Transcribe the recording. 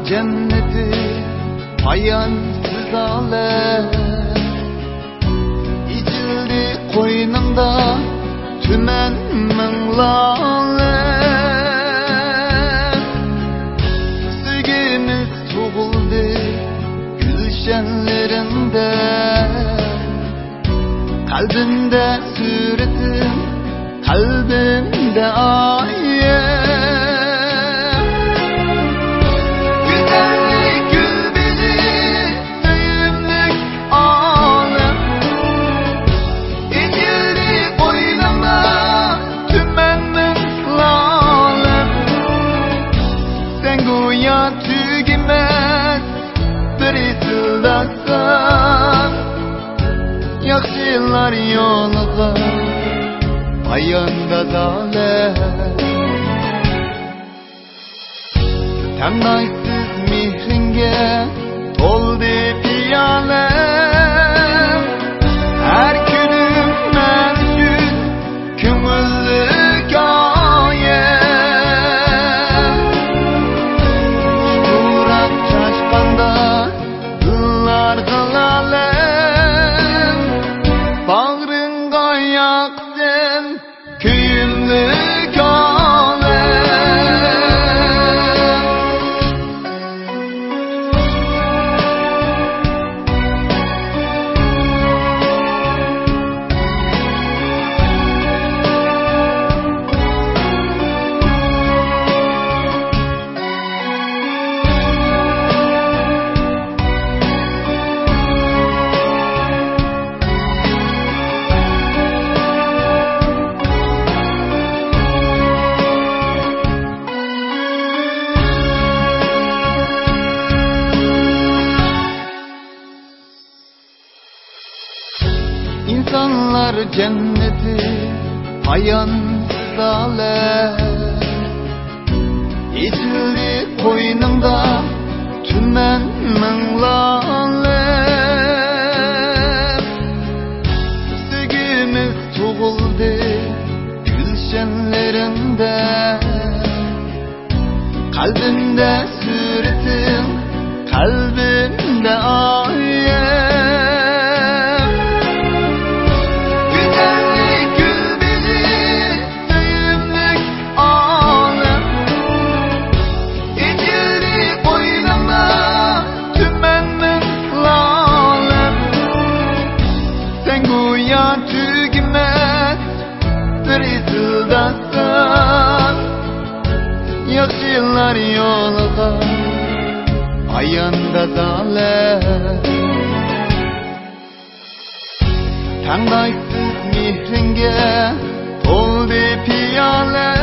cenneti payansız alem, içildi koynumda tümen min lalem. Sevgimiz tuğuldu gülşenlerinde, kalbimde suretin, kalbimde ayet. Tügimez bir isildasam, yakşılar yolga ayanda zalim. Tandaysız mihringe toldu piyalem, her günüm men üçün köngüllük ayet. Bağrınga yaksın köyümlük alem. İnsanlar cenneti payansız alem, içildi koynumda tümen min lalem. Sevgimiz tuğuldu gülşenlerinde, kalbimde suretin, kalbimde ayet. Tügimez bir isildasam, yakşılar yolga ayanda zalim. Tandaysız mihringe toldu piyalem,